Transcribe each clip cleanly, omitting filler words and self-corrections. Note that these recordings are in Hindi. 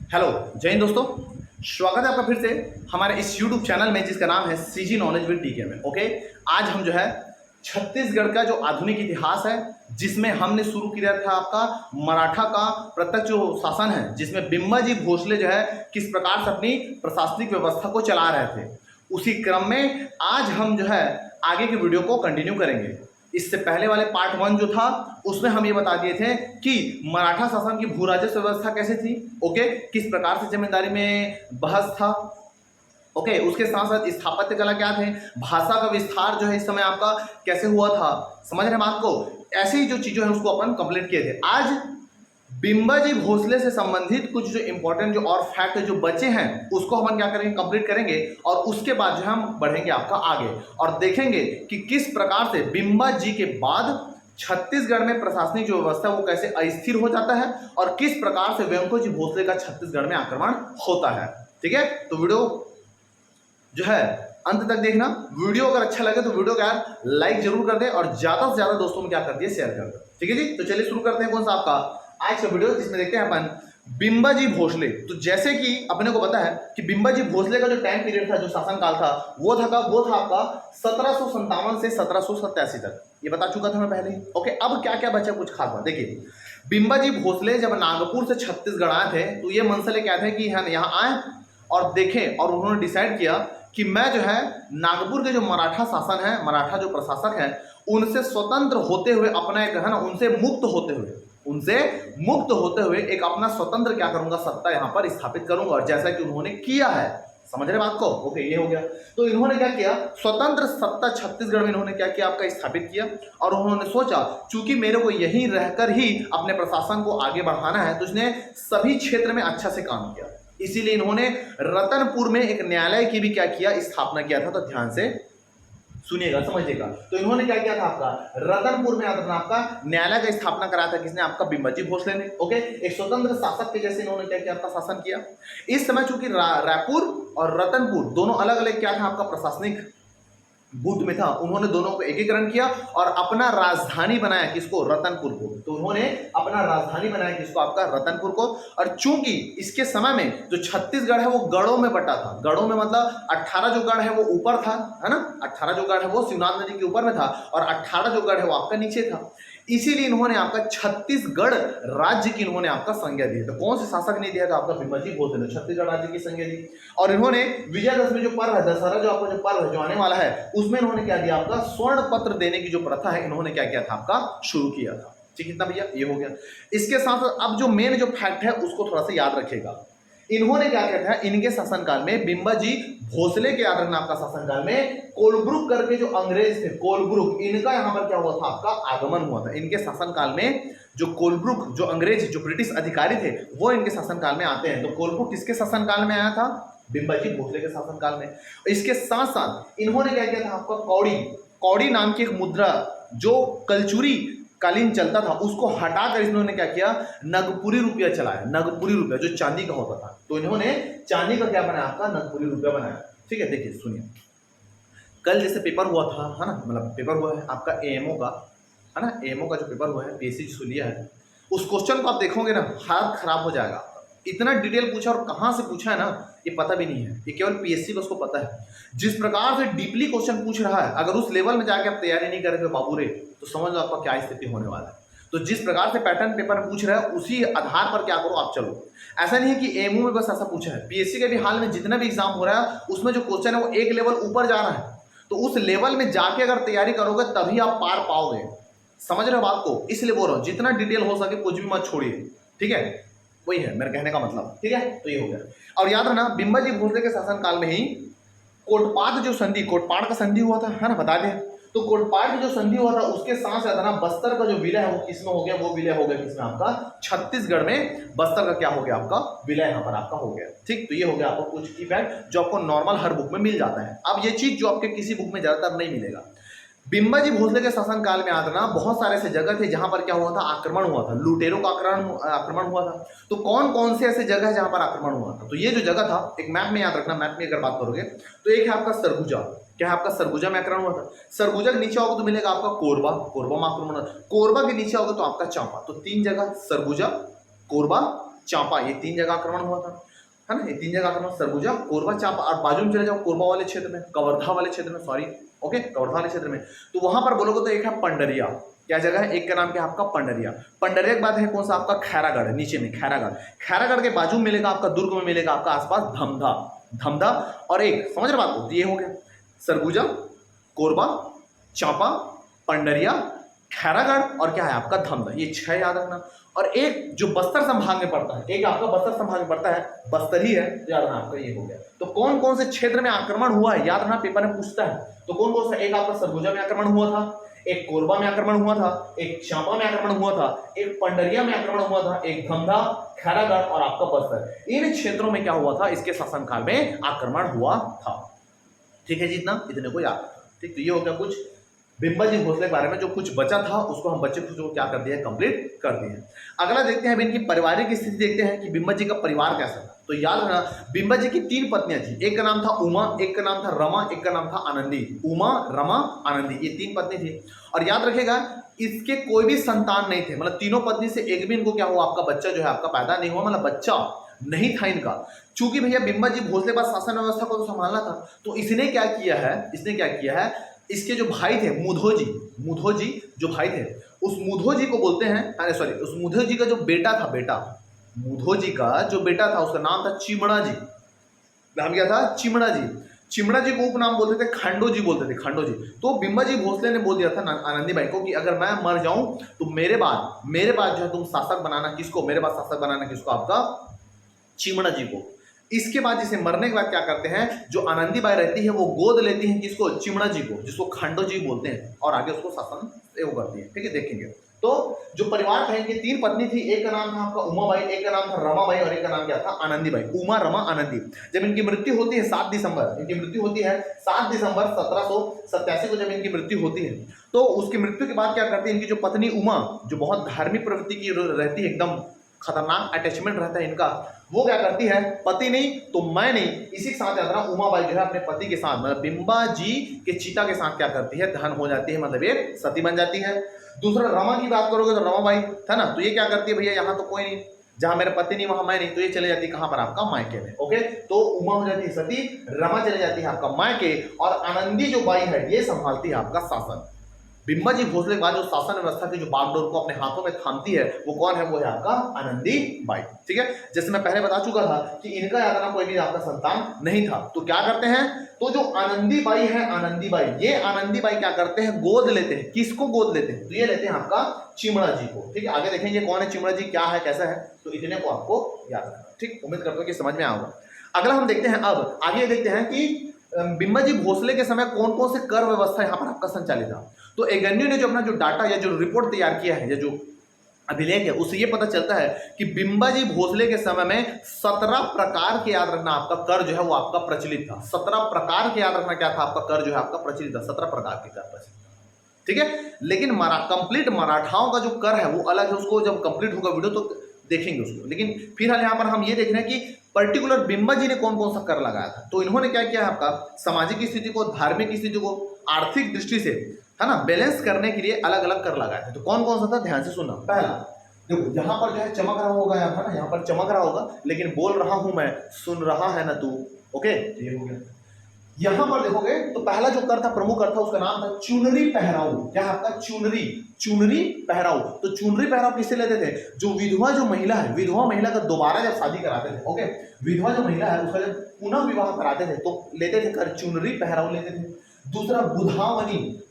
हेलो जय हिंद दोस्तों। स्वागत है आपका फिर से हमारे इस YouTube चैनल में जिसका नाम है सीजी नॉलेज विद टीके में। ओके, आज हम जो है छत्तीसगढ़ का जो आधुनिक इतिहास है जिसमें हमने शुरू किया था आपका मराठा का प्रत्यक्ष जो शासन है, जिसमें बिम्बाजी भोसले जो है किस प्रकार से अपनी प्रशासनिक व्यवस्था को चला रहे थे, उसी क्रम में आज हम जो है आगे के वीडियो को कंटिन्यू करेंगे। इससे पहले वाले पार्ट 1 जो था उसमें हम ये बता दिए थे कि मराठा शासन की भू राजस्व व्यवस्था कैसे थी। ओके, किस प्रकार से जमींदारी में बहस था। ओके, उसके साथ साथ स्थापत्य कला क्या थे, भाषा का विस्तार जो है इस समय आपका कैसे हुआ था, समझ रहे हैं बात को। ऐसी जो चीजें हैं उसको अपन कंप्लीट किए थे। आज बिम्बाजी भोसले से संबंधित कुछ जो इंपॉर्टेंट जो और फैक्ट जो बचे हैं उसको हम क्या करेंगे, कंप्लीट करेंगे, और उसके बाद जो हम बढ़ेंगे आपका आगे और देखेंगे कि किस प्रकार से बिम्बाजी के बाद छत्तीसगढ़ में प्रशासनिक जो व्यवस्था है वो कैसे अस्थिर हो जाता है और किस प्रकार से वेंकोजी भोसले का छत्तीसगढ़ में आक्रमण होता है। ठीक है, तो वीडियो जो है अंत तक देखना। वीडियो अगर अच्छा लगे तो वीडियो को यार लाइक जरूर कर दे और ज्यादा से ज्यादा दोस्तों में क्या कर दिए, शेयर कर दे। ठीक है जी, तो चलिए शुरू करते हैं कौन सा आपका आज का वीडियो, जिसमें देखते हैं अपन बिम्बाजी भोसले। तो जैसे कि अपने को पता है कि बिम्बाजी भोसले का जो टाइम पीरियड था, जो शासनकाल था, वो था आपका 1757 से 1787 तक। ये बता चुका था मैं पहले ही। ओके, अब क्या क्या बचा कुछ खास बात देखिए। बिम्बाजी भोसले जब नागपुर से छत्तीसगढ़ आए थे तो ये मन से ले क्या थे कि हम यहाँ आए और देखें, और उन्होंने डिसाइड किया कि मैं जो है नागपुर के जो मराठा शासन है, मराठा जो प्रशासक है, उनसे स्वतंत्र होते हुए अपना एक है ना, उनसे मुक्त होते हुए एक अपना स्वतंत्र क्या करूंगा, सत्ता यहां पर स्थापित करूंगा। और जैसा कि उन्होंने किया है, समझ रहे बात को। ओके, ये हो गया। तो इन्होंने क्या किया, स्वतंत्र सत्ता छत्तीसगढ़ में इन्होंने क्या किया, आपका स्थापित किया। और उन्होंने सोचा चूंकि मेरे को यहीं रहकर ही अपने प्रशासन को आगे बढ़ाना है, तो इसने सभी क्षेत्र में अच्छा से काम किया। इसीलिए इन्होंने रतनपुर में एक न्यायालय की भी क्या किया, स्थापना किया था। तो ध्यान से सुनिएगा, समझिएगा। तो इन्होंने क्या किया था, आपका रतनपुर में आपका न्यायालय का स्थापना कराया था। किसने, आपका बिम्बाजी भोसले ने। ओके, एक स्वतंत्र शासक के जैसे इन्होंने क्या किया, आपका शासन किया। इस समय चूंकि रायपुर और रतनपुर दोनों अलग अलग क्या था, आपका प्रशासनिक गुट में था, उन्होंने दोनों को एकीकरण किया और अपना राजधानी बनाया। किसको, रतनपुर को। तो उन्होंने अपना राजधानी बनाया किसको, आपका रतनपुर को। और चूंकि इसके समय में जो छत्तीसगढ़ है वो गढ़ों में बटा था। गढ़ों में मतलब 18 जो गढ़ है वो ऊपर था, है ना, 18 जो गढ़ है वो शिवनाथ नदी के ऊपर में था और 18 जो गढ़ है वो आपका नीचे था। इसीलिए इन्होंने आपका छत्तीसगढ़ राज्य की इन्होंने आपका संज्ञा दी। तो कौन से शासक ने दिया था, आपका बिम्बाजी भोसले ने छत्तीसगढ़ राज्य की संज्ञा दी। और इन्होंने विजयदशमी जो पर्व है, दशहरा जो आपका जो पर्व है जो आने वाला है, उसमें इन्होंने क्या दिया, आपका स्वर्ण पत्र देने की जो प्रथा है इन्होंने क्या किया था, आपका शुरू किया था। ठीक है, इतना भैया ये हो गया। इसके साथ अब जो मेन जो फैक्ट है उसको थोड़ा सा याद रखिएगा। इन्होंने क्या किया था, इनके शासनकाल में, बिम्बाजी भोसले के याद रखना, आपका शासनकाल में कोलब्रुक करके जो अंग्रेज थे, कोलब्रुक, इनका यहां पर क्या हुआ था, आपका आगमन हुआ था। इनके शासनकाल में जो कोलब्रुक, जो अंग्रेज, जो ब्रिटिश अधिकारी थे, वो इनके शासनकाल में आते हैं। तो कोलब्रुक किसके शासनकाल में आया था, बिम्बाजी भोसले के शासनकाल में। इसके साथ साथ इन्होंने क्या किया था, आपका कौड़ी, कौड़ी नाम की एक मुद्रा जो कलचुरी कालीन चलता था उसको हटाकर इन्होंने क्या किया, नगपुरी रुपया चलाया। नगपुरी रुपया जो चांदी का होता था, तो इन्होंने चांदी का क्या बनाया, आपका नगपुरी रुपया बनाया। ठीक है, देखिए सुनिए, कल जैसे पेपर हुआ था, है ना, मतलब पेपर हुआ है आपका एएमओ का, है ना, एएमओ का जो पेपर हुआ है, पीएससी जो लिया है, उस क्वेश्चन को आप देखोगे ना, हाथ खराब हो जाएगा। इतना डिटेल पूछा और कहाँ से पूछा है ना, ये पता भी नहीं है। ये केवल पीएससी को उसको पता है। जिस प्रकार से डीपली क्वेश्चन पूछ रहा है, अगर उस लेवल में जाके आप तैयारी नहीं करेंगे बाबू रे, तो समझ लो आपका क्या स्थिति होने वाला है। तो जिस प्रकार से पैटर्न पेपर में पूछ रहा है उसी आधार पर क्या करो, आप चलो। ऐसा नहीं है कि एएमओ में बस ऐसा पूछा है, पीएससी के भी हाल में जितना भी एग्जाम हो रहा है उसमें जो क्वेश्चन है वो एक लेवल ऊपर जा रहा है। तो उस लेवल में जाके अगर तैयारी करोगे तभी आप पार पाओगे। समझ रहे हो बात को, इसलिए बोल रहा हूं जितना डिटेल हो सके कुछ भी मत छोड़िए। ठीक है, वही है मेरे कहने का मतलब। ठीक है, तो ये हो गया। और याद रखना, बिम्बाजी भोसले के शासनकाल में ही कोटपाड जो संधि, कोटपाड का संधि हुआ था, है ना, बता दें। तो कोटपाड की जो संधि हुआ था उसके साथ साथ ना बस्तर का जो विलय है वो किसमें हो गया, वो विलय हो गया किसमें, आपका छत्तीसगढ़ में बस्तर का क्या हो गया, आपका विलय यहाँ पर आपका हो गया। ठीक, तो ये हो गया आपको कुछ की फैक्ट जो आपको नॉर्मल हर बुक में मिल जाता है। अब ये चीज जो आपके किसी बुक में ज्यादातर नहीं मिलेगा। बिम्बाजी भोसले के शासनकाल में आदना बहुत सारे ऐसे जगह थे जहां पर क्या हुआ था, आक्रमण हुआ था, लुटेरों का आक्रमण हुआ था। तो कौन कौन से ऐसे जगह है जहां पर आक्रमण हुआ था, तो ये जो जगह था एक मैप में याद रखना, मैप में अगर बात करोगे तो एक है आपका सरगुजा। क्या है, आपका सरगुजा में आक्रमण हुआ था। सरगुजा के नीचे आओगे तो मिलेगा आपका कोरबा, कोरबा में आक्रमण हुआ। कोरबा के नीचे आओगे तो आपका चांपा। तो 3 जगह, सरगुजा, कोरबा, चांपा, ये 3 जगह आक्रमण हुआ था, है ना, ये 3 जगह आक्रमण, सरगुजा, कोरबा, चांपा। और बाजू में चले जाओ कोरबा वाले क्षेत्र में, कवर्धा वाले क्षेत्र में, सॉरी, ओके, कवर्धा वाले क्षेत्र में, तो वहां पर बोलोगे तो एक है पंडरिया, क्या जगह है, एक का नाम क्या है आपका पंडरिया। पंडरिया के बाद है कौन सा आपका खैरागढ़, नीचे में खैरागढ़। खैरागढ़ के बाजू में मिलेगा आपका, दुर्ग में मिलेगा आपका आसपास धमधा, धमधा। और एक समझ रहे बात को, ये हो गया सरगुजा, कोरबा, चांपा, पंडरिया, खैरागढ़ और क्या है आपका धमधा, ये 6 याद रखना। और एक जो बस्तर संभाग में पड़ता है, एक आपका बस्तर संभाग में पड़ता है, बस्तर ही है, याद रखना आपका, ये हो गया। तो कौन कौन से क्षेत्र में आक्रमण हुआ है याद रखना, पेपर में पूछता है। तो कौन कौन सा, एक आपका सरगुजा में आक्रमण हुआ था, एक कोरबा में आक्रमण हुआ था, एक चांपा में आक्रमण हुआ था, एक पंडरिया में आक्रमण हुआ था, एक धमधा, खैरागढ़ और आपका बस्तर। इन क्षेत्रों में क्या हुआ था, इसके शासनकाल में आक्रमण हुआ था। ठीक है जी, इतने को याद रखना। ठीक, तो ये हो गया कुछ बिम्बाजी भोसले के बारे में, जो कुछ बचा था उसको हम बच्चे को क्या कर दिया है, कंप्लीट कर दिए। अगला देखते हैं अब इनकी पारिवारिक स्थिति, देखते हैं कि बिम्बाजी का परिवार कैसा था। तो याद रखना, बिम्बाजी की 3 पत्नियां थी, एक का नाम था उमा, एक का नाम था रमा, एक का नाम था आनंदी। उमा, रमा, आनंदी, ये 3 पत्नी थी। और याद रखेगा, इसके कोई भी संतान नहीं थे, मतलब तीनों पत्नी से एक भी इनको क्या हुआ, आपका बच्चा जो है आपका पैदा नहीं हुआ, मतलब बच्चा नहीं था इनका। चूंकि भैया बिम्बाजी भोसले के पास शासन व्यवस्था को तो संभालना था, तो इसने क्या किया है, इसके जो भाई थे मुधोजी जो भाई थे, उस मुधोजी को बोलते हैं, अरे सॉरी, उस मुधोजी का जो बेटा था, मुधोजी का जो बेटा था उसका नाम था चिमणा जी। नाम क्या था, चिमणा जी। चिमणा जी को उपनाम बोलते थे, खांडो जी बोलते थे, खांडो जी। तो बिम्बाजी भोसले ने बोल दिया था आनंदी बाई को कि अगर मैं मर जाऊं तो मेरे बाद जो है तुम शासक बनाना किसको, मेरे बाद शासक बनाना किसको, आपका चिमणा जी को। इसके बाद जिसे मरने के बाद क्या करते हैं, जो आनंदी बाई रहती है वो गोद लेती है किसको, चिमणा जी को, जिसको खांडो जी बोलते हैं, और आगे उसको शासन वो करती है। ठीक है, देखेंगे। तो जो परिवार था, इनकी 3 पत्नी थी, एक का नाम था आपका उमाबाई, एक का नाम था रमाबाई और एक का नाम क्या था, आनंदी बाई। उमा, रमा, आनंदी। जब इनकी मृत्यु होती है 7 दिसंबर, इनकी मृत्यु होती है 7 दिसंबर 1787 को जब इनकी मृत्यु होती है, तो उसकी मृत्यु के बाद क्या करती है, इनकी जो पत्नी उमा, जो बहुत धार्मिक प्रवृत्ति की रहती है, एकदम खतरनाक अटैचमेंट रहता है इनका, वो क्या करती है, पति नहीं तो मैं नहीं, इसी के साथ याद रखना, उमाबाई जो है अपने पति के साथ, मतलब बिम्बाजी के चिता के साथ क्या करती है, धन हो जाती है, मतलब ये सती बन जाती है। दूसरा रमा की बात करोगे तो रमाबाई था ना, तो ये क्या करती है, भैया यहाँ तो कोई नहीं, जहां मेरे पति नहीं वहां मैं नहीं, तो ये चले जाती है कहां पर, आपका मायके में। ओके, तो उमा हो जाती है सती, रमा चले जाती है आपका मायके, और आनंदी जो बाई है ये संभालती है आपका शासन। बिम्बाजी भोसले के बाद जो शासन व्यवस्था की जो बागडोर को अपने हाथों में थामती है, वो कौन है, वो है आपका आनंदी बाई। ठीक है, जैसे मैं पहले बता चुका था कि इनका याद रखना कोई भी आपका संतान नहीं था। तो क्या करते हैं, तो जो आनंदी बाई है, आनंदी बाई, ये आनंदी बाई क्या करते हैं, गोद लेते हैं, किसको गोद लेते हैं, तो ये लेते हैं आपका चिमणा जी को। ठीक है, आगे देखेंगे कौन है चिमणा जी, क्या है, कैसा है, तो इतने को आपको याद रखना। ठीक, उम्मीद करता हूं कि समझ में आएगा। अगला हम देखते हैं, अब आगे देखते हैं कि बिम्बाजी भोसले के समय कौन कौन से कर व्यवस्था यहाँ पर आपका संचालित था। तो एगन्यू ने जो अपना जो डाटा या जो रिपोर्ट तैयार किया है, या जो अभिलेख है, उससे ये पता चलता है कि बिम्बाजी भोसले के समय में 17 प्रकार के, याद रखना, आपका कर जो है वो आपका प्रचलित था। 17 प्रकार के, याद रखना, क्या था, आपका कर जो है आपका प्रचलित था, 17 प्रकार के कर प्रचलित। ठीक है, लेकिन कंप्लीट मराठाओं का जो कर है वो अलग है, उसको जब कंप्लीट होगा वीडियो तो देखेंगे उसको। लेकिन फिलहाल यहाँ पर हम ये देख रहे हैं कि पर्टिकुलर बिम्बाजी ने कौन कौन सा कर लगाया था। तो इन्होंने क्या किया है, आपका सामाजिक स्थिति को, धार्मिक स्थिति को, आर्थिक दृष्टि से, है ना, बैलेंस करने के लिए अलग अलग कर लगाए थे। तो कौन कौन सा था, ध्यान से सुनना। पहला देखो, यहाँ पर जो है चमक रहा होगा, यहाँ पर, यहाँ पर चमक रहा होगा, लेकिन बोल रहा हूं मैं, सुन रहा है ना तू। ओके, ये हो गया। यहां पर देखोगे तो पहला जो कर था, प्रमुख कर था, उसका नाम था चुनरी पहराऊ। क्या आपका, चुनरी पहराऊ। तो चुनरी पहराऊ किससे लेते थे, जो विधवा जो महिला है, विधवा महिला का दोबारा जब शादी कराते थे, ओके, विधवा जो महिला है उसका जब पुनः विवाह कराते थे तो लेते थे कर, चुनरी पहराऊ लेते थे। दूसरा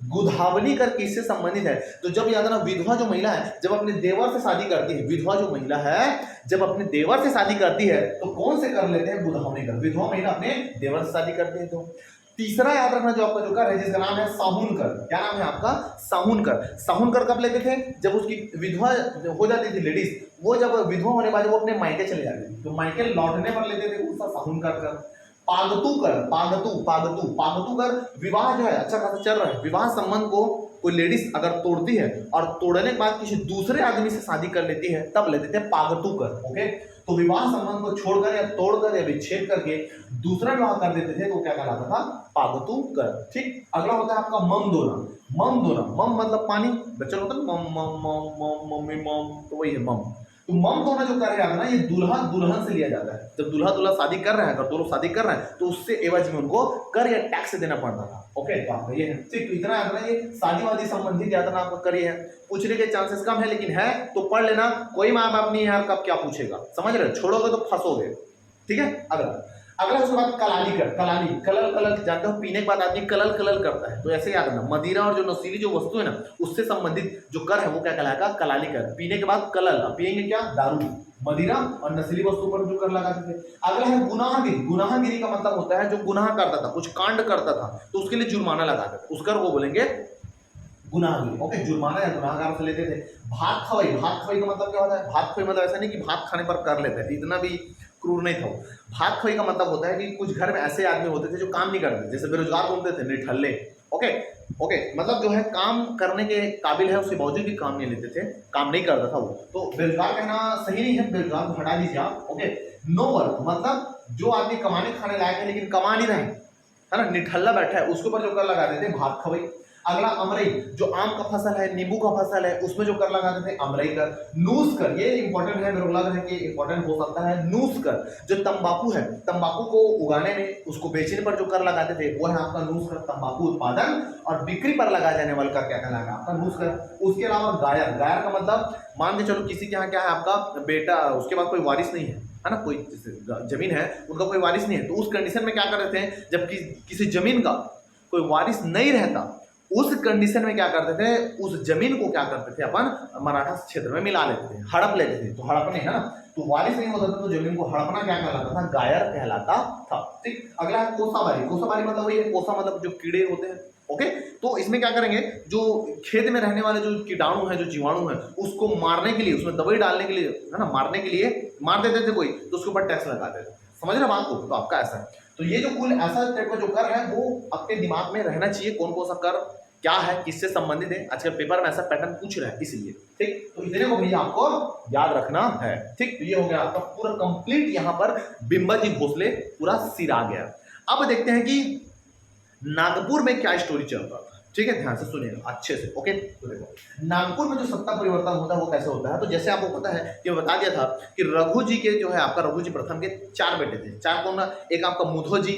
गुधावनी कर किससे संबंधित है, तो जब याद ना, विधवा जो महिला है जब अपने देवर से शादी करती है, विधवा जो महिला है जब अपने देवर से शादी करती है तो कौन से कर लेते हैं, गुधावनी कर। विधवा महिला अपने देवर से शादी करती है। तो तीसरा याद रखना, जो आपका जो कर है जिसका नाम है साहुन कर। क्या नाम है आपका, साहुन कर। साहुन कर कब लेते थे, जब उसकी विधवा हो जाती थी लेडीज, वो जब विधवा होने के बाद वो अपने मायके चले जाती थी, तो मायके लौटने पर लेते थे उसका साहुन कर। पागतू कर, विवाह जो है अच्छा खासा चल रहा है, विवाह संबंध को कोई लेडीज अगर तोड़ती है और तोड़ने के बाद किसी दूसरे आदमी से शादी कर लेती है, तब लेते थे पागतू कर। ओके, तो विवाह संबंध को छोड़कर या तोड़कर या विच्छेद करके दूसरा विवाह कर देते थे, तो क्या कहलाता था, पागतू कर। ठीक, अगला होता है आपका मम दोना। मम मतलब पानी, बच्चों होता है मम मम मम मम मम्मी मम, तो वही है मम। तो मम दोनों जो कर रहा है ना, ये दूल्हा दुल्हन से लिया जाता है। जब दूल्हा दुल्हा शादी कर रहे हैं, अगर दो लोग शादी कर रहे हैं तो उससे एवज में उनको कर या टैक्स देना पड़ता था। ओके, तो आपका ये है ठीक। तो इतना याद रखना, ये शादी वादी संबंधित याद रखना आपका कर ये है। पूछने के चांसेस कम है, लेकिन है तो पढ़ लेना। कोई माँ बाप नहीं है यार कब क्या पूछेगा, समझ रहे, छोड़ोगे तो फंसोगे। ठीक है, अगला उसके बाद कलाली कर, कलाली कलल कलल, जानते हो पीने के बाद आदमी कलल कलल करता है, तो ऐसे याद रखना मदिरा और जो नशीली जो वस्तु है ना उससे संबंधित जो कर है वो क्या कहलाएगा, कलाली कर। पीने के बाद कलल, पिएंगे क्या, दारू, मदिरा और नशीली वस्तु पर जो कर लगाते थे। अगला है गुनाहगिरी। गुनाहगिरी का मतलब होता है जो गुनाह करता था, कुछ कांड करता था तो उसके लिए जुर्माना लगाते थे, उसका वो बोलेंगे गुनाहगिरी। ओके, जुर्माना या गुनाहगार से लेते थे। भात खवाई, भात खवाई का मतलब क्या होता है, भात खवाई मतलब ऐसा नहीं कि भात खाने पर कर लेते थे, इतना भी क्रूर नहीं था। भात खवाई का मतलब होता है कि कुछ घर में ऐसे आदमी होते थे जो काम नहीं करते, जैसे बेरोजगार घूमते थे, निठल्ले। ओके ओके, मतलब जो है काम करने के काबिल है, उसके बावजूद भी काम नहीं लेते थे, काम नहीं करता था वो, तो बेरोजगार कहना सही नहीं है, बेरोजगार को हटा दीजिए आप। ओके, नो वर्क मतलब जो आदमी कमाने खाने लायक है लेकिन कमा नहीं रहे, है ना, निठल्ला बैठा है, उसके ऊपर जो कर लगा देते भात खवाई। अगला अमरई, जो आम का फसल है, नींबू का फसल है, उसमें जो कर लगाते थे अमरई कर। नूस कर, ये इंपॉर्टेंट है, मेरे को लग रहा है कि इंपॉर्टेंट हो सकता है। नूस कर, जो तंबाकू है, तंबाकू को उगाने में, उसको बेचने पर जो कर लगाते थे वो है आपका नूस कर। तंबाकू उत्पादन और बिक्री पर लगाया जाने वाला कर क्या कहलाएगा, आपका नूस कर। उसके अलावा गायर, गायर का मतलब मान के चलो किसी के यहाँ क्या है, आपका बेटा, उसके बाद कोई वारिस नहीं है ना, कोई जमीन है उनका कोई वारिस नहीं है, तो उस कंडीशन में क्या कर रहे थे, जब किसी जमीन का कोई वारिस नहीं रहता, उस कंडीशन में क्या करते थे, उस जमीन को क्या करते थे अपन मराठा क्षेत्र में मिला लेते थे, हड़प लेते थे। तो हड़पने है ना, तो वारिस नहीं होता था तो जमीन को हड़पना क्या कहलाता था, गायर कहलाता था। ठीक, अगला है कोसाबारी। कोसाबारी मतलब वही है, कोसा मतलब जो कीड़े होते हैं। ओके, तो इसमें क्या करेंगे, जो खेत में रहने वाले जो कीटाणु है, जो जीवाणु है, उसको मारने के लिए, उसमें दवाई डालने के लिए, है ना, मारने के लिए मार देते थे कोई, तो उसके ऊपर टैक्स लगाते थे। समझ रहे बात को, तो आपका ऐसा है। तो ये जो कुल ऐसा टाइप का जो कर है वो अपने दिमाग में रहना चाहिए, कौन कौन सा कर क्या है, किससे संबंधित है, आजकल पेपर में ऐसा पैटर्न पूछ रहा है इसलिए। ठीक, तो इतने को भैया आपको याद रखना है। ठीक, तो ये हो गया आपका पूरा कंप्लीट, यहाँ पर बिंबाजी भोसले पूरा सिर आ गया। अब देखते हैं कि नागपुर में क्या स्टोरी चल रहा था। ठीक है, ध्यान से सुनिएगा अच्छे से। ओके, तो देखो नागपुर में जो सत्ता परिवर्तन होता है वो कैसे होता है, तो जैसे आपको पता है कि मैं बता दिया था कि रघु जी के जो है आपका रघु जी प्रथम के 4 बेटे थे। 4 कौन, एक आपका मुधो जी,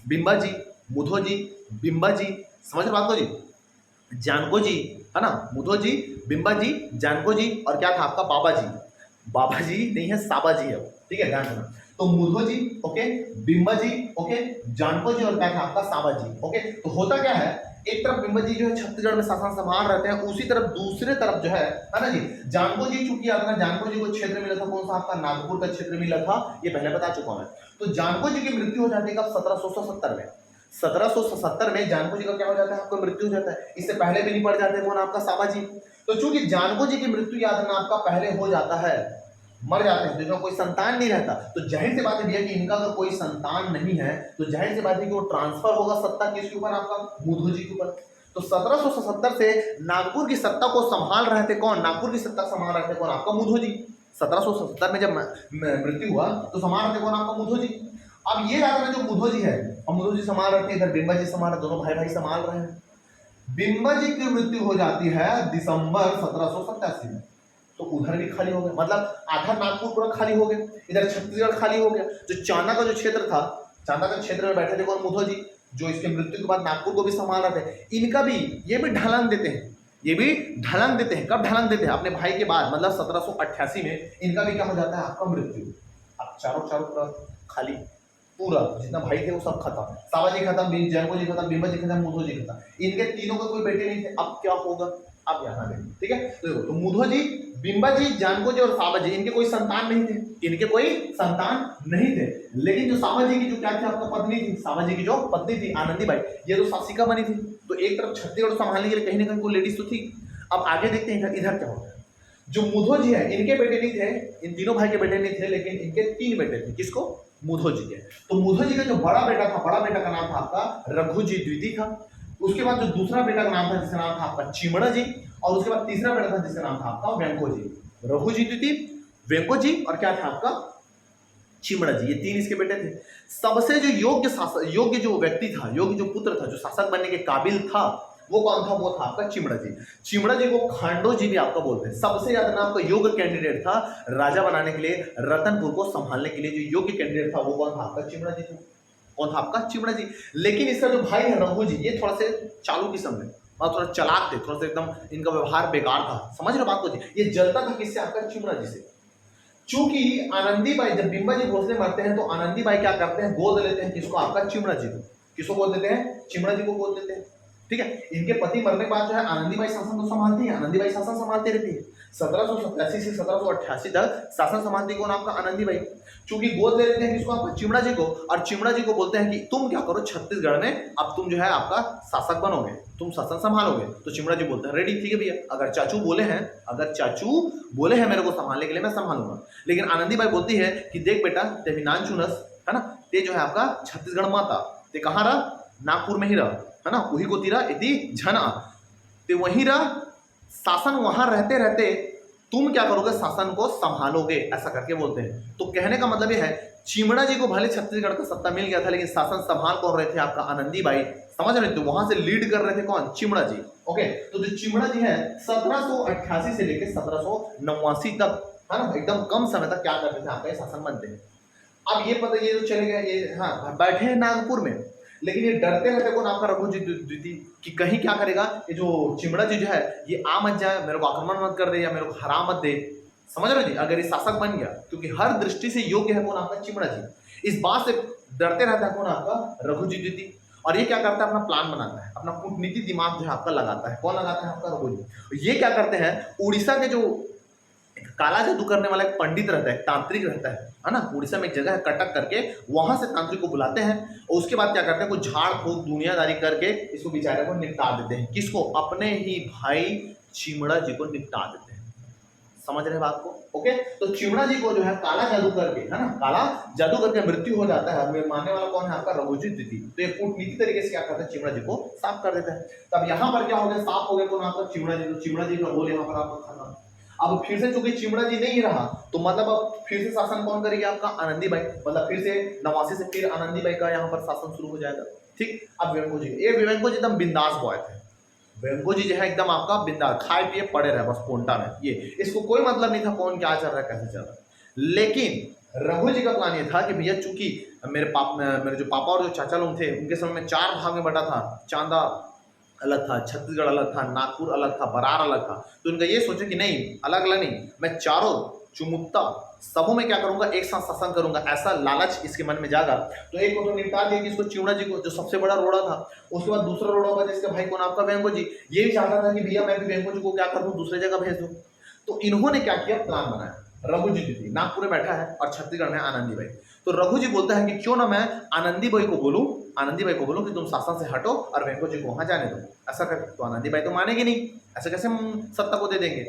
बिंबा जी, मुधो जी, बिंबा जी, समझ रहे बात को जी, जानको जी, है ना, मुधो जी, बिंबा जी, जानको जी, और क्या था आपका बाबा जी। बाबा जी नहीं है, साबा जी है। ठीक है, ध्यान रखना। तो मुधो जी, ओके, बिंबा जी, ओके, जानको जी, और क्या था आपका साबा जी। ओके, तो होता क्या है, एक तरफ बिंबा जी जो है छत्तीसगढ़ में शासन संभाल रहते हैं, उसी तरफ दूसरे तरफ जो है ना जी, जानको जी, चूंकि आपका जानको जी को क्षेत्र मिला था, कौन सा आपका नागपुर का क्षेत्र मिला था, ये पहले बता चुका हूं। तो जानको जी की मृत्यु हो जाती है 1770 में। 1770 में जानको जी का क्या हो जाता है, आपका मृत्यु हो जाता है। इससे पहले भी नहीं पड़ जाते कौन, आपका साबा जी। तो चूंकि जानको जी की मृत्यु याद रखना आपका पहले हो जाता है, मर जाते हैं, जिनका कोई संतान नहीं रहता, तो जाहिर सी बात है भैया कि इनका अगर कोई संतान नहीं है तो जाहिर सी बात है कि वो ट्रांसफर होगा सत्ता किसके ऊपर, आपका मुधो जी के ऊपर। तो 1777 से नागपुर की सत्ता को संभाल रहे थे कौन, नागपुर की सत्ता संभाल रहे थे कौन, आपका मुधो जी। 1777 में जब मृत्यु हुआ तो संभाल रहे थे कौन, आपका मुधो जी। अब ये याद रखना जो मुधो जी है, और मुधो जी संभाल रहे थे, इधर बिंबा जी संभाल रहे, दोनों भाई भाई संभाल रहे हैं। बिंबा जी की मृत्यु हो जाती है दिसंबर 1787 में, तो उधर भी खाली हो गया, मतलब आधा नागपुर पूरा खाली हो गया, इधर छत्तीसगढ़ खाली हो गया। जो चांदा का जो क्षेत्र था, चांदा का क्षेत्र में बैठे थे कौन, मुधो जी, जो इसके मृत्यु के बाद नागपुर को भी संभाल रहे थे। इनका भी ये भी ढलान देते हैं, ये भी ढलान देते हैं। कब ढलान देते हैं, अपने भाई के बाद, मतलब 1788 में इनका भी क्या हो जाता है, आपका मृत्यु। अब चारों तरफ खाली, पूरा जितना भाई थे वो सब खत्म, साबा जी खत्म, जैनको जी खत्म, बिंबा जी खत्म, मुधो जी खत्म। इनके तीनों के कोई बेटे नहीं थे। अब क्या होगा, अब यहाँ देखिए, ठीक है, तो देखो, तो मुधो जी, बिंबा जी, जानको जी और साबा जी, इनके कोई संतान नहीं थे, इनके कोई संतान नहीं थे। लेकिन जो साबा जी की जो क्या थी, आपका पत्नी थी, साबा जी की जो पत्नी थी आनंदी बाई, ये तो शासिका बनी थी, तो एक तरफ छत्तीसगढ़ संभालने के लिए कहीं ना कहीं कोई लेडीज तो थी। अब आगे देखते हैं इधर क्या होता है। जो मुधो जी है, इनके बेटे नहीं थे, इन तीनों भाई के बेटे नहीं थे, लेकिन इनके 3 बेटे थे। किसको, मुधो जी के। तो मुधो जी का जो बड़ा बेटा था, बड़ा बेटा का नाम था आपका रघु जी द्वितीय था। उसके बाद जो दूसरा बेटा का नाम था, जिसका नाम था आपका चिमड़ा जी, और उसके बाद तीसरा बेटा था जिसका नाम था आपका वेंको जी। रघु जी द्वितीय, वेंको जी, और क्या था आपका चिमड़ा जी, ये 3 इसके बेटे थे। सबसे जो योग्य जो व्यक्ति था, योग्य जो पुत्र था, जो शासक बनने के काबिल था, वो कौन था? वो था आपका चिमड़ा जी। चिमड़ा जी को खांडो जी भी आपका बोलते हैं। सबसे ज्यादा ना आपका योग्य कैंडिडेट था राजा बनाने के लिए, रतनपुर को संभालने के लिए जो योग्य कैंडिडेट था वो कौन था? आपका चिमड़ा जी था। कौन था? आपका चिमड़ा जी। लेकिन इसका जो भाई है रघु जी, ये थोड़ा से चालू किस्म में और थोड़ा चलाक थे, थोड़ा सा एकदम इनका व्यवहार बेकार था। समझ रहे बात को जी? ये जलता था किससे? आपका चिमड़ा जी से। चूंकि आनंदी बाई, जब बिंबा जी घोंसले मारते हैं तो आनंदी बाई क्या करते हैं? गोद लेते हैं किसको? आपका चिमड़ा जी को। किसको गोद लेते हैं? चिमड़ा जी को गोद लेते हैं। ठीक है। इनके पति मरने के बाद जो है आनंदी बाई शासन तो संभालती है, आनंदी बाई शासन संभालते रहती है। 1787 से 1788 तक शासन संभालती कौन? आपका आनंदी बाई। चूंकि गोद ले लेते हैं किसको? आपका चिमड़ा जी को। और चिमड़ा जी को बोलते हैं कि तुम क्या करो छत्तीसगढ़ में, अब तुम जो है आपका शासक बनोगे, तुम शासन संभालोगे। तो चिमड़ा जी बोलते हैं रेडी, ठीक है भैया, अगर चाचू बोले हैं, अगर चाचू बोले हैं मेरे को संभालने के लिए, मैं संभालूंगा। लेकिन आनंदी बाई बोलती है कि देख बेटा, ते नान चुनस है ना, ते जो है आपका छत्तीसगढ़ माता, ते कहाँ रहा? नागपुर में ही रहा, है ना, वही को तीरा इति झना, ते वहीं रहा, शासन वहां रहते रहते तुम क्या करोगे? शासन को संभालोगे, ऐसा करके बोलते हैं। तो कहने का मतलब यह है चिमड़ा जी को भले छत्तीसगढ़ का सत्ता मिल गया था, लेकिन शासन संभाल कौन रहे थे? आपका आनंदी बाई। समझ रहे? तो वहां से लीड कर रहे थे कौन? चिमड़ा जी। ओके, तो जो चिमड़ा जी है 1788 से लेकर 1789 तक, है ना, एकदम कम समय तक क्या करते थे? आपका शासन बनते हैं। अब ये पता, ये जो चले गए, ये हाँ बैठे हैं नागपुर में, लेकिन ये डरते रहते कौन? आपका रघु जी द्वितीय कि कहीं क्या करेगा ये जो चिमड़ा जी जो है ये आ मत जाए, मेरे को आक्रमण मत कर दे या मेरे को हरा मत दे। समझ रहे जी? अगर ये शासक बन गया, क्योंकि हर दृष्टि से योग्य है कौन? आपका चिमड़ा जी। इस बात से डरते रहता है कौन? आपका रघु जी द्वितीय। और ये क्या करता है? अपना प्लान बनाता है, अपना कूटनीति दिमाग जो है आपका लगाता है। कौन लगाता है? आपका रघु जी। ये क्या करते हैं? उड़ीसा के जो काला जादू करने वाला एक पंडित रहता है, तांत्रिक रहता है ना, उड़ीसा में एक जगह है कटक करके, वहां से तांत्रिक को बुलाते हैं और उसके बाद क्या करते हैं? कुछ झाड़ फूक दुनियादारी करके इसको बेचारे को निपटा देते हैं। किसको? अपने ही भाई चिमड़ा जी को निपटा देते हैं। समझ रहे बात को? ओके, तो चिमड़ा जी को जो है काला जादू करके, है ना, काला जादू करके मृत्यु हो जाता है। मानने वाला कौन है? आपका रघु जी द्वितीय। तो ये कूटनीति तरीके से क्या करते हैं? चिमड़ा जी को साफ कर देते हैं। तब यहाँ पर क्या हो गया? साफ हो गया कौन? आपका चिमड़ा जी। तो चिमड़ा जी का रोल यहाँ पर आपका खत्म। अब फिर से चूंकि चिमड़ा जी नहीं रहा, तो मतलब अब फिर से शासन कौन करेगी? आपका आनंदी बाई। मतलब फिर से 89 से फिर आनंदी बाई का यहाँ पर शासन शुरू हो जाएगा। ठीक। अब वेंको जी, ये वेंको जी एकदम बिंदास बॉय थे। वेंको जी जो है एकदम आपका बिंदास, खाए पिए पड़े रहे बस कोंटा में, ये इसको कोई मतलब नहीं था कौन क्या चल रहा है, कैसे चल रहा है। लेकिन रघु जी का प्लान ये था कि भैया चूंकि मेरे जो पापा और जो चाचा लोग थे उनके समय में 4 भाग में बटा था, चांदा अलग था, छत्तीसगढ़ अलग था, नागपुर अलग था, बरार अलग था। तो इनका ये सोचे कि नहीं, अलग अलग नहीं, मैं चारों चुमुत्ता सबों में क्या करूंगा? एक साथ शासन करूंगा, ऐसा लालच इसके मन में जागा। तो एक को तो निपटा दिया किसको? चिमड़ा जी को, जो सबसे बड़ा रोड़ा था। उसके बाद दूसरा रोड़ा हुआ जिसका भाई कौन? आपका वेंको जी। ये भी चाहता था कि भैया मैं भी वेंको जी को क्या कर दूं? दूसरे जगह भेज दूं। तो इन्होंने क्या किया? प्लान बनाया। रघु जी जी नागपुर में बैठा है और छत्तीसगढ़ में आनंदी बाई। तो रघु जी बोलता है कि क्यों ना मैं आनंदी बाई को बोलूं, आनंदी बाई को बोलूं कि तुम शासन से हटो और वेंको जी को वहां जाने दो। ऐसा कर, तो आनंदी बाई तो मानेगी नहीं, ऐसे कैसे हम सत्ता को दे देंगे।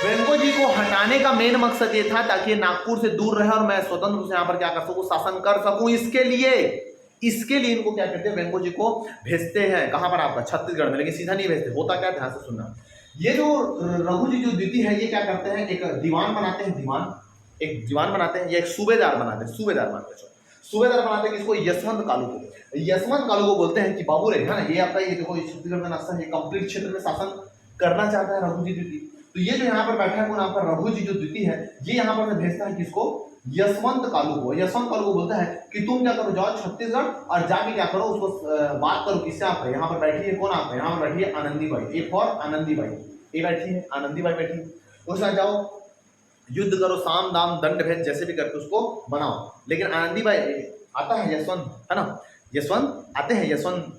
वेंको जी को हटाने का मेन मकसद ये था ताकि नागपुर से दूर रहे और मैं स्वतंत्र रूप से यहाँ पर क्या कर सकूं? शासन कर सकूं। इसके लिए इनको क्या करते हैं? वेंको जी को भेजते हैं कहां पर? आपका छत्तीसगढ़ में। लेकिन सीधा नहीं भेजते, होता क्या? ध्यान से सुनना। ये जो रघु जी जो द्वितीय है, ये क्या करते हैं? एक दीवान बनाते हैं, एक दीवान बनाते हैं, या एक सूबेदार बनाते हैं, सूबेदार बनाते हैं किसको? यशवंत कालू को। यशवंत कालू को बोलते हैं कि बाबू रे, है ना, ये आपका ये देखो छत्तीसगढ़ का नक्शा है, कंप्लीट क्षेत्र में शासन करना चाहता है रघु जी द्वितीय। तो ये जो यहाँ पर बैठा है कौन? आपका रघु जी जो द्वितीय है, ये यहाँ पर भेजता है किसको? यशवंत कालू को। यशवंत कालू को बोलता है कि तुम क्या करो, जाओ छत्तीसगढ़ और जाके क्या करो, उसको बात करो किससे? आपका यहाँ पर बैठी है कौन? आपका यहाँ पर बैठी है Anandi by. A for Anandi by, ये बैठी है आनंदी बाई बैठी। उसके साथ जाओ, युद्ध करो, साम दाम दंड भेद जैसे भी करके उसको बनाओ। लेकिन आनंदी बाई आता है यशवंत, है ना, यशवंत आते हैं, यशवंत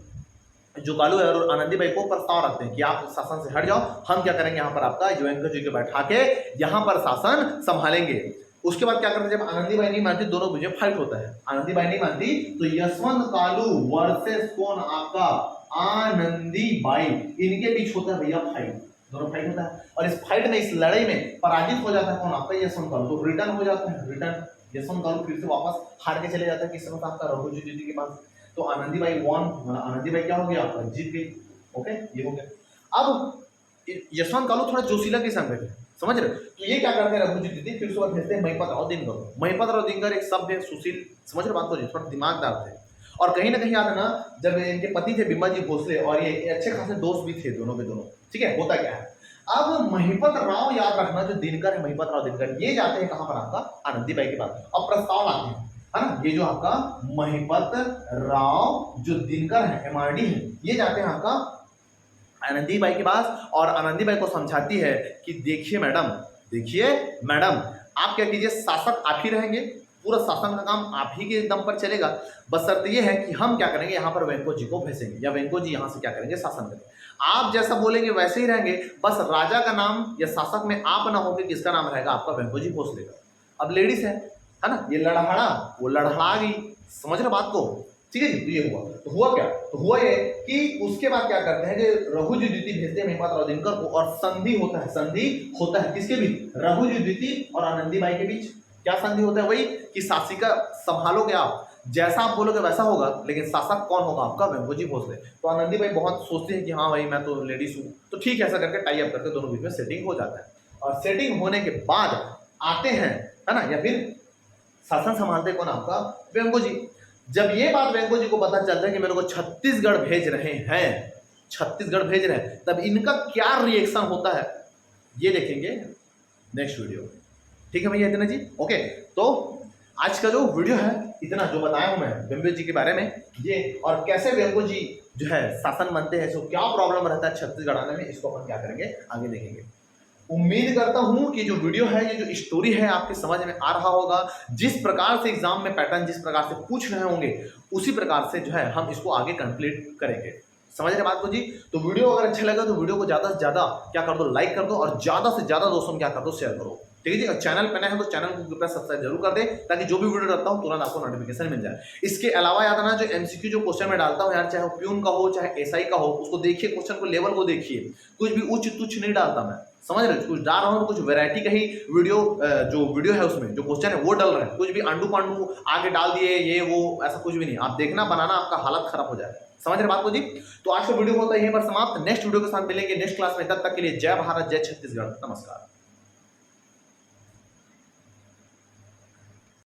जो कालू है और आनंदी बाई को प्रस्ताव रखते हैं कि आप शासन से हट जाओ, हम क्या करेंगे यहाँ पर आपका वेंको जी को बैठा के यहाँ पर शासन संभालेंगे। उसके बाद क्या करते हैं? जब आनंदी बाई नहीं मानती, दोनों बीच में फाइट होता है। आनंदी बाई नहीं मानती तो यशवंत कालू वर्सेस कौन? आपका आनंदी बाई, इनके बीच होता है भैया फाइट। दोनों फाइट होता है और इस फाइट में, इस लड़ाई में पराजित हो जाता है कौन? आपका यशवंत कालू। तो रिटर्न हो जाता है, रिटर्न यशवंत कालू फिर से वापस हार के चले जाता है किस समय? आपका रघु जी के पास। तो आनंदी बाई वॉन, आनंदी बाई क्या हो गया? आपका जीत गई। ओके, ये हो गया। अब यशवंत कालू थोड़ा जोशीला किस्म के थे, समझ रहे? तो ये क्या करते हैं? रघु जी द्वितीय फिर से भेजते हैं महिपत राव दिनकर। महिपत राव दिनकर एक सभ्य सुशील, समझ रहे बात को जी, थोड़ा दिमागदार थे और कहीं ना कहीं याद है ना, जब इनके पति थे बिमल जी भोसले और ये अच्छे खासे दोस्त भी थे दोनों के दोनों। ठीक है, होता क्या है, अब महिपत राव याद रखना, जो दिनकर है महिपत राव दिनकर, ये जाते हैं कहां पर आपका आनंदीबाई के पास, अब प्रस्ताव लाते हैं, है ना, ये जो आपका महिपत राव जो दिनकर है एमआरडी है, ये जाते हैं आपका आनंदीबाई के पास और आनंदीबाई को समझाती है कि देखिए मैडम आप क्या कीजिए, शासक आप ही रहेंगे, पूरा शासन का काम आप ही के दम पर चलेगा, बस शर्त ये है कि हम क्या करेंगे, यहाँ पर वेंको जी को भेजेंगे या वेंको जी यहाँ से क्या करेंगे, शासन करेंगे, आप जैसा बोलेंगे वैसे ही रहेंगे, बस राजा का नाम या शासक में आप ना होंगे, किसका नाम रहेगा, आपका वेंको जी भोसले का। अब लेडीज है ना, ये लड़हड़ा वो लड़हड़ा गई, समझ रहे बात को, ठीक है जी। तो ये हुआ, तो हुआ क्या, तो हुआ ये कि उसके बाद क्या करते हैं कि रघुजी द्वितीय भेजते हैं महिपत राव दिनकर को, और संधि होता है किसके बीच, रघुजी द्वितीय और आनंदीबाई के बीच। क्या संधि होता है, वही कि शासिका संभालोगे आप, जैसा आप बोलोगे वैसा होगा, लेकिन शासक कौन होगा, आपका वेंको जी भोसले। तो आनंदीबाई बहुत सोचते हैं कि हाँ भाई मैं तो लेडीज हूँ, तो ठीक है, ऐसा करके टाई अप करके दोनों बीच में सेटिंग हो जाता है, और सेटिंग होने के बाद आते हैं, है ना, या फिर शासन संभालते कौन, आपका वेंको जी। जब ये बात वेंको जी को पता चलता है कि मेरे को छत्तीसगढ़ भेज रहे हैं, तब इनका क्या रिएक्शन होता है ये देखेंगे नेक्स्ट वीडियो में। ठीक है भैया, इतना जी, ओके। तो आज का जो वीडियो है, इतना जो बताया हूं मैं वेंको जी के बारे में, ये और कैसे वेंको जी जो है शासन बनते हैं, सो क्या प्रॉब्लम रहता है छत्तीसगढ़ आने में, इसको अपन क्या करेंगे आगे देखेंगे। उम्मीद करता हूं कि जो वीडियो है, ये जो स्टोरी है, आपके समझ में आ रहा होगा। जिस प्रकार से एग्जाम में पैटर्न जिस प्रकार से पूछ रहे होंगे, उसी प्रकार से जो है हम इसको आगे कंप्लीट करेंगे। समझ रहे बात को जी। तो वीडियो अगर अच्छा लगा तो वीडियो को ज्यादा से ज्यादा क्या कर दो, लाइक कर दो, और ज्यादा से ज्यादा दोस्तों में क्या कर दो, शेयर करो। ठीक है जी, और चैनल पे नए हैं तो चैनल को कृपया सब्सक्राइब जरूर कर दे, ताकि जो भी वीडियो डालता हूं तुरंत आपको नोटिफिकेशन मिल जाए। इसके अलावा याद ना, जो एमसीक्यू जो क्वेश्चन मैं डालता हूं यार, चाहे वो प्यून का हो चाहे एसआई का हो, उसको देखिए, क्वेश्चन को लेवल को देखिए, कुछ भी उच्च तुच्छ नहीं डालता मैं, समझ रहे, कुछ डाल रहा हूँ तो कुछ वैरायटी का ही जो वीडियो है उसमें जो क्वेश्चन है वो डाल रहे हैं, कुछ भी आंडू पांडू आगे डाल दिए ये वो, ऐसा कुछ भी नहीं। आप देखना बनाना, आपका हालत खराब हो जाएगा। समझ रहे बात को जी। तो आज का वीडियो होता है यहीं पर समाप्त, नेक्स्ट वीडियो के साथ मिलेंगे नेक्स्ट क्लास में, तब तक के लिए जय भारत, जय छत्तीसगढ़, नमस्कार।